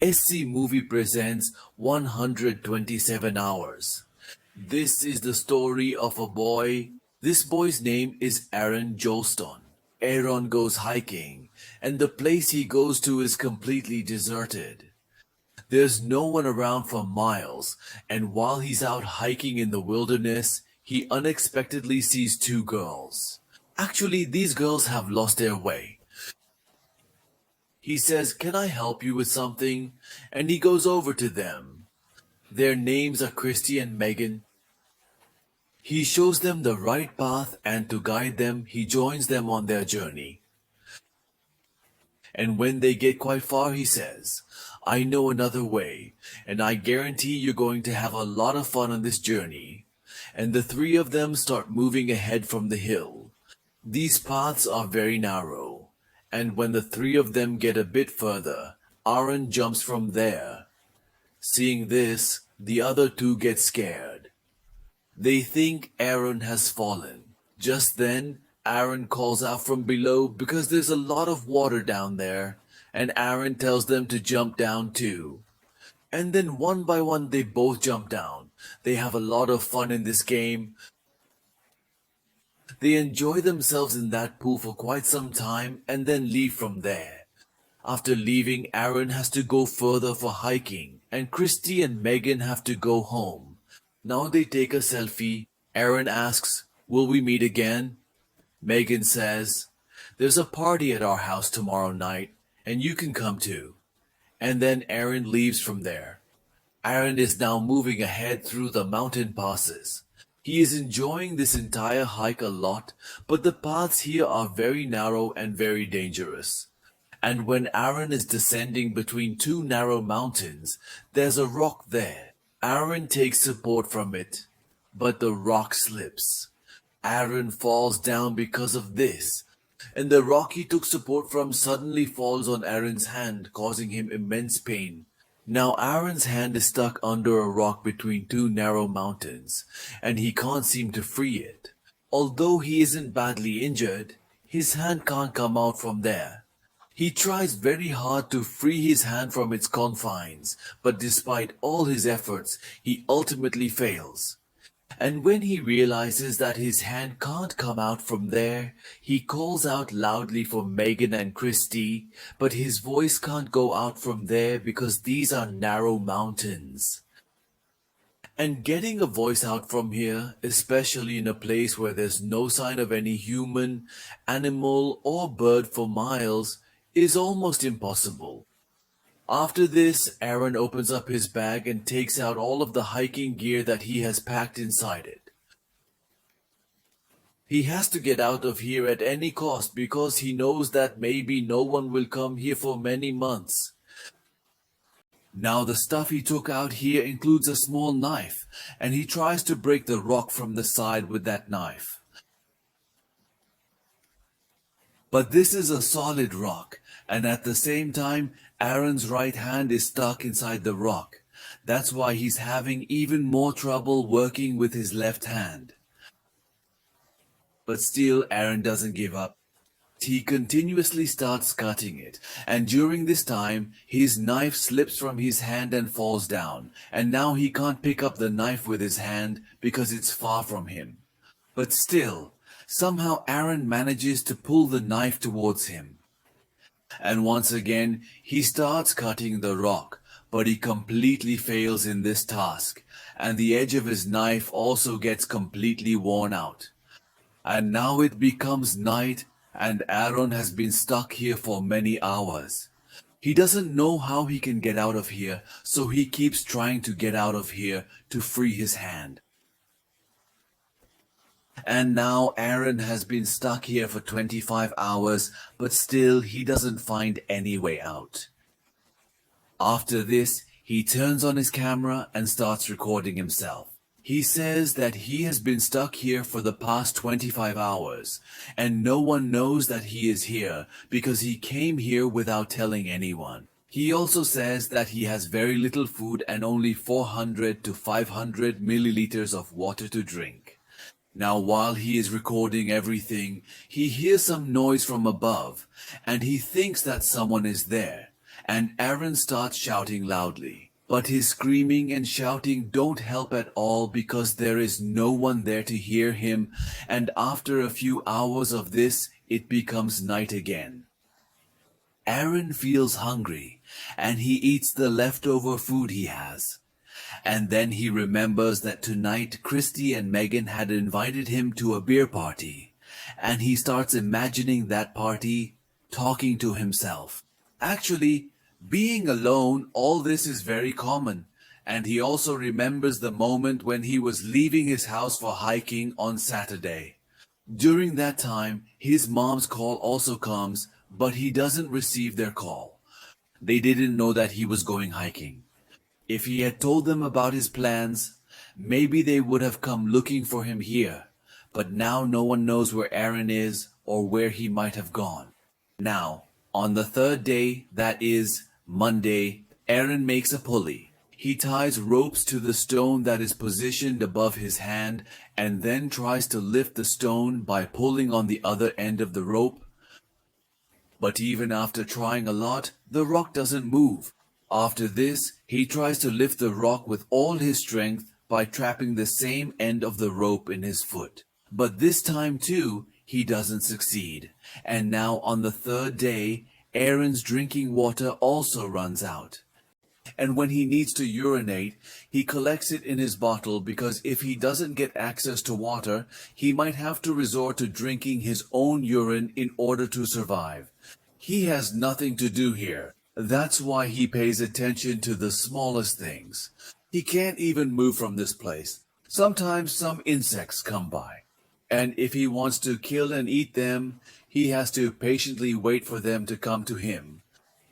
SC Movie presents 127 Hours. This is the story of a boy. This boy's name is Aron Ralston. Aron goes hiking, and the place he goes to is completely deserted. There's no one around for miles, and while he's out hiking in the wilderness, he unexpectedly sees two girls. Actually, these girls have lost their way. He says, "Can I help you with something?" And he goes over to them. Their names are Kristi and Megan. He shows them the right path, and to guide them, he joins them on their journey. And when they get quite far, he says, "I know another way, and I guarantee you're going to have a lot of fun on this journey." And the three of them start moving ahead from the hill. These paths are very narrow, and when the three of them get a bit further, Aron jumps from there. Seeing this, the other two get scared. They think Aron has fallen. Just then, Aron calls out from below because there's a lot of water down there, and Aron tells them to jump down too. And then one by one they both jump down. They have a lot of fun in this game. They enjoy themselves in that pool for quite some time and then leave from there. After leaving, Aron has to go further for hiking, and Kristi and Megan have to go home. Now they take a selfie. Aron asks, "Will we meet again?" Megan says, "There's a party at our house tomorrow night, and you can come too." And then Aron leaves from there. Aron is now moving ahead through the mountain passes. He is enjoying this entire hike a lot, but the paths here are very narrow and very dangerous. And when Aron is descending between two narrow mountains, there's a rock there. Aron takes support from it, but the rock slips. Aron falls down because of this, and the rock he took support from suddenly falls on Aron's hand, causing him immense pain. Now Aron's hand is stuck under a rock between two narrow mountains, and he can't seem to free it. Although he isn't badly injured, his hand can't come out from there. He tries very hard to free his hand from its confines, but despite all his efforts, he ultimately fails. And when he realizes that his hand can't come out from there, he calls out loudly for Megan and Kristi, but his voice can't go out from there because these are narrow mountains. And getting a voice out from here, especially in a place where there's no sign of any human, animal, or bird for miles, is almost impossible. After this, Aron opens up his bag and takes out all of the hiking gear that he has packed inside it. He has to get out of here at any cost because he knows that maybe no one will come here for many months. Now the stuff he took out here includes a small knife, and he tries to break the rock from the side with that knife. But this is a solid rock, and at the same time, Aron's right hand is stuck inside the rock. That's why he's having even more trouble working with his left hand. But still, Aron doesn't give up. He continuously starts cutting it, and during this time, his knife slips from his hand and falls down, and now he can't pick up the knife with his hand because it's far from him. But still, somehow Aron manages to pull the knife towards him. And once again, he starts cutting the rock, but he completely fails in this task, and the edge of his knife also gets completely worn out. And now it becomes night, and Aron has been stuck here for many hours. He doesn't know how he can get out of here, so he keeps trying to get out of here to free his hand. And now Aron has been stuck here for 25 hours, but still he doesn't find any way out. After this, he turns on his camera and starts recording himself. He says that he has been stuck here for the past 25 hours, and no one knows that he is here because he came here without telling anyone. He also says that he has very little food and only 400 to 500 milliliters of water to drink. Now while he is recording everything, he hears some noise from above, and he thinks that someone is there. and Aron starts shouting loudly. But his screaming and shouting don't help at all because there is no one there to hear him, and after a few hours of this, it becomes night again. Aron feels hungry, and he eats the leftover food he has. And then he remembers that tonight Kristi and Megan had invited him to a beer party, and he starts imagining that party, talking to himself. Actually, being alone, all this is very common, and he also remembers the moment when he was leaving his house for hiking on Saturday. During that time, his mom's call also comes, but he doesn't receive their call. They didn't know that he was going hiking. If he had told them about his plans, maybe they would have come looking for him here, but now no one knows where Aron is or where he might have gone. Now, on the third day, that is, Monday, Aron makes a pulley. He ties ropes to the stone that is positioned above his hand and then tries to lift the stone by pulling on the other end of the rope. But even after trying a lot, the rock doesn't move. After this, he tries to lift the rock with all his strength by trapping the same end of the rope in his foot. But this time too, he doesn't succeed. And now on the third day, Aron's drinking water also runs out. And when he needs to urinate, he collects it in his bottle because if he doesn't get access to water, he might have to resort to drinking his own urine in order to survive. He has nothing to do here. That's why he pays attention to the smallest things. He can't even move from this place. Sometimes some insects come by, and if he wants to kill and eat them, he has to patiently wait for them to come to him.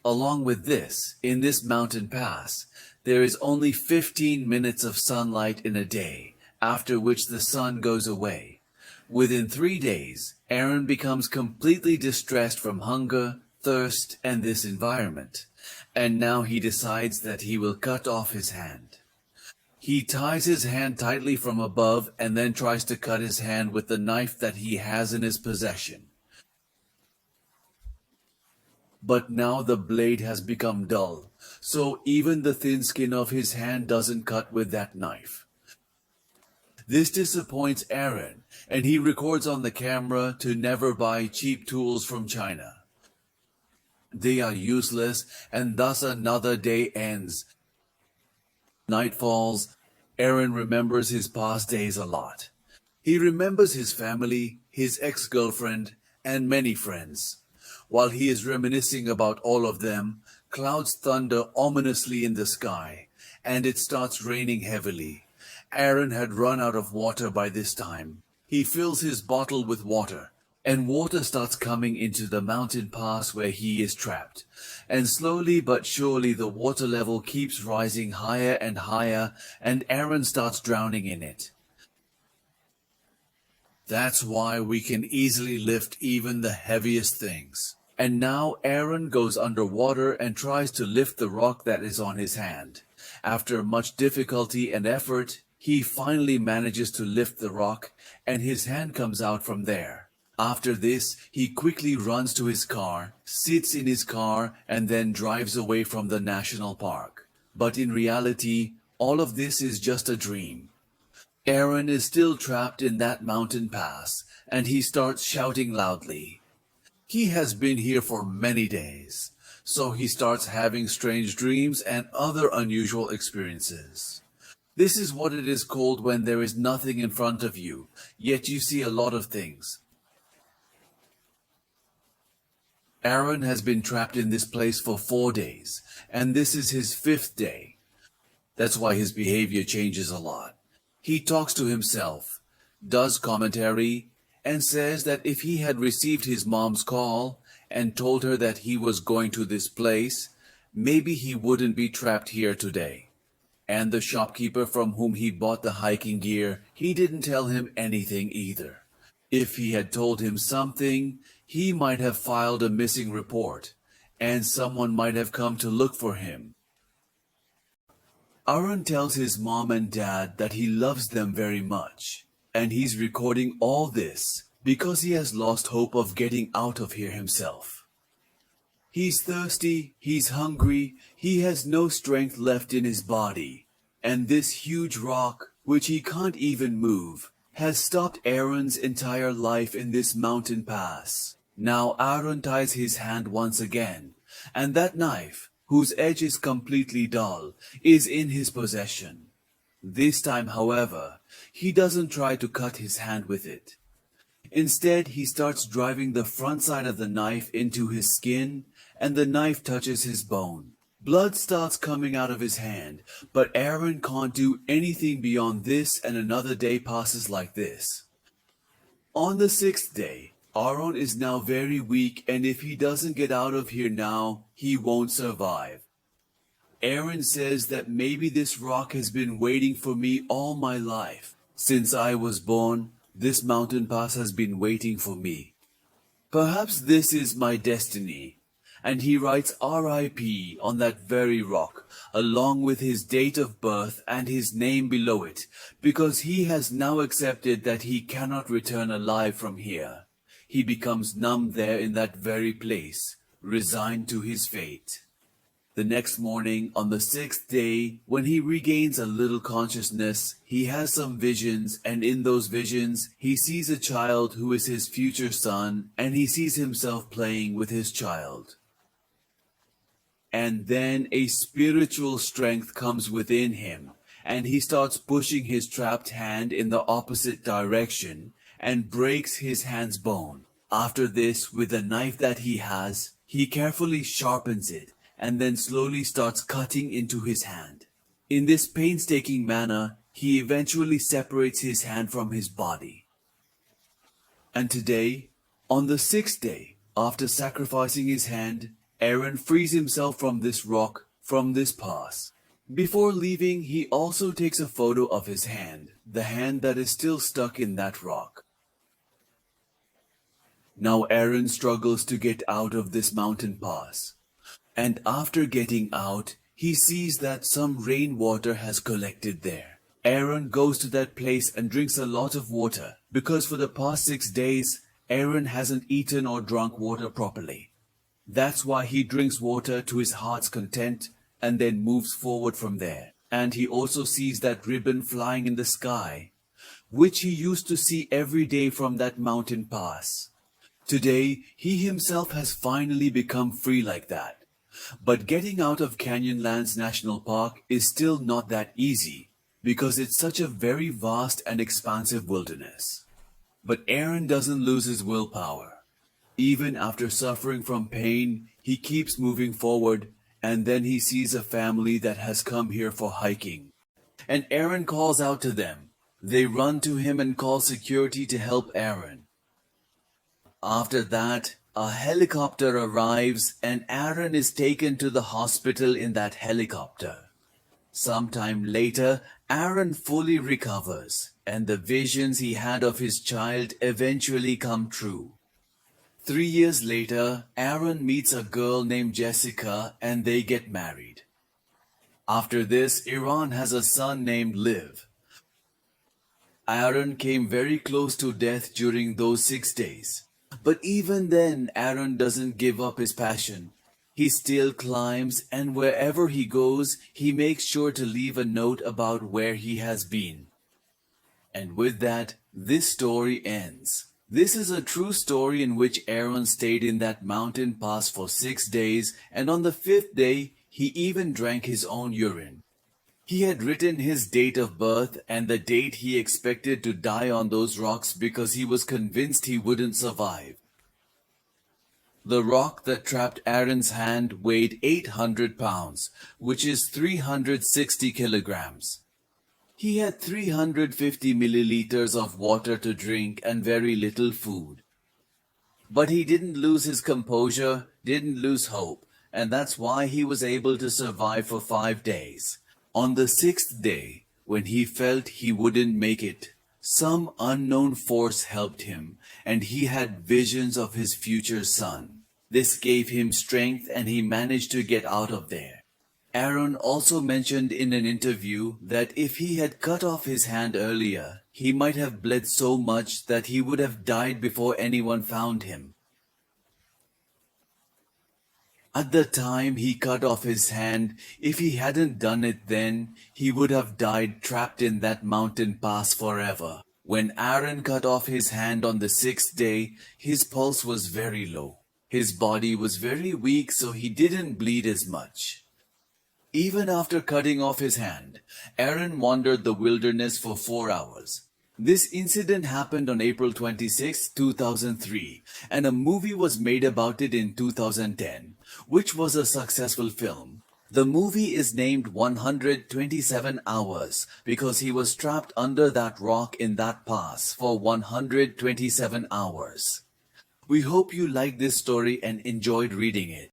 Along with this, in this mountain pass, there is only 15 minutes of sunlight in a day, after which the sun goes away. Within 3 days, Aron becomes completely distressed from hunger, thirst, and this environment, and now he decides that he will cut off his hand. He ties his hand tightly from above and then tries to cut his hand with the knife that he has in his possession. But now the blade has become dull, so even the thin skin of his hand doesn't cut with that knife. This disappoints Aron, and he records on the camera to never buy cheap tools from China. They are useless, and thus another day ends. Night falls. Aron remembers his past days a lot. He remembers his family, his ex-girlfriend, and many friends. While he is reminiscing about all of them, clouds thunder ominously in the sky, and it starts raining heavily. Aron had run out of water by this time. He fills his bottle with water, and water starts coming into the mountain pass where he is trapped. And slowly but surely the water level keeps rising higher and higher, and Aron starts drowning in it. That's why we can easily lift even the heaviest things. And now Aron goes underwater and tries to lift the rock that is on his hand. After much difficulty and effort, he finally manages to lift the rock, and his hand comes out from there. After this, he quickly runs to his car, sits in his car, and then drives away from the national park. But in reality, all of this is just a dream. Aron is still trapped in that mountain pass, and he starts shouting loudly. He has been here for many days, so he starts having strange dreams and other unusual experiences. This is what it is called when there is nothing in front of you, yet you see a lot of things. Aron has been trapped in this place for 4 days, and this is his 5th day. That's why his behavior changes a lot. He talks to himself, does commentary, and says that if he had received his mom's call and told her that he was going to this place, maybe he wouldn't be trapped here today. And the shopkeeper from whom he bought the hiking gear, he didn't tell him anything either. If he had told him something, he might have filed a missing report, and someone might have come to look for him. Aron tells his mom and dad that he loves them very much, and he's recording all this because he has lost hope of getting out of here himself. He's thirsty, he's hungry, he has no strength left in his body. And this huge rock, which he can't even move, has stopped Aron's entire life in this mountain pass. Now Aron ties his hand once again, and that knife, whose edge is completely dull, is in his possession. This time, however, he doesn't try to cut his hand with it. Instead, he starts driving the front side of the knife into his skin, and the knife touches his bone. Blood starts coming out of his hand, but Aron can't do anything beyond this, and another day passes like this. On the sixth day, Aron is now very weak, and if he doesn't get out of here now, he won't survive. Aron says that maybe this rock has been waiting for me all my life. Since I was born, this mountain pass has been waiting for me. Perhaps this is my destiny. And he writes R.I.P. on that very rock, along with his date of birth and his name below it, because he has now accepted that he cannot return alive from here. He becomes numb there in that very place, resigned to his fate. The next morning, on the sixth day, when he regains a little consciousness, he has some visions, and in those visions, he sees a child who is his future son, and he sees himself playing with his child. And then a spiritual strength comes within him, and he starts pushing his trapped hand in the opposite direction and breaks his hand's bone. After this, with the knife that he has, he carefully sharpens it and then slowly starts cutting into his hand. In this painstaking manner, he eventually separates his hand from his body. And today, on the sixth day, after sacrificing his hand, Aron frees himself from this rock, from this pass. Before leaving, he also takes a photo of his hand, the hand that is still stuck in that rock. Now Aron struggles to get out of this mountain pass. And after getting out, he sees that some rainwater has collected there. Aron goes to that place and drinks a lot of water, because for the past 6 days, Aron hasn't eaten or drunk water properly. That's why he drinks water to his heart's content and then moves forward from there. And he also sees that ribbon flying in the sky, which he used to see every day from that mountain pass. Today, he himself has finally become free like that. But getting out of Canyonlands National Park is still not that easy, because it's such a very vast and expansive wilderness. But Aron doesn't lose his willpower. Even after suffering from pain, he keeps moving forward, and then he sees a family that has come here for hiking. And Aron calls out to them. They run to him and call security to help Aron. After that, a helicopter arrives and Aron is taken to the hospital in that helicopter. Sometime later, Aron fully recovers, and the visions he had of his child eventually come true. 3 years later, Aron meets a girl named Jessica and they get married. After this, Aron has a son named Liv. Aron came very close to death during those 6 days. But even then, Aron doesn't give up his passion. He still climbs, and wherever he goes, he makes sure to leave a note about where he has been. And with that, this story ends. This is a true story in which Aron stayed in that mountain pass for 6 days, and on the 5th day, he even drank his own urine. He had written his date of birth and the date he expected to die on those rocks because he was convinced he wouldn't survive. The rock that trapped Aron's hand weighed 800 pounds, which is 360 kilograms. He had 350 milliliters of water to drink and very little food. But he didn't lose his composure, didn't lose hope, and that's why he was able to survive for 5 days. On the 6th day, when he felt he wouldn't make it, some unknown force helped him, and he had visions of his future son. This gave him strength and he managed to get out of there. Aron also mentioned in an interview that if he had cut off his hand earlier, he might have bled so much that he would have died before anyone found him. At the time he cut off his hand, if he hadn't done it then, he would have died trapped in that mountain pass forever. When Aron cut off his hand on the 6th day, his pulse was very low. His body was very weak, so he didn't bleed as much. Even after cutting off his hand, Aron wandered the wilderness for 4 hours. This incident happened on April 26, 2003, and a movie was made about it in 2010, which was a successful film. The movie is named 127 Hours because he was trapped under that rock in that pass for 127 hours. We hope you liked this story and enjoyed reading it.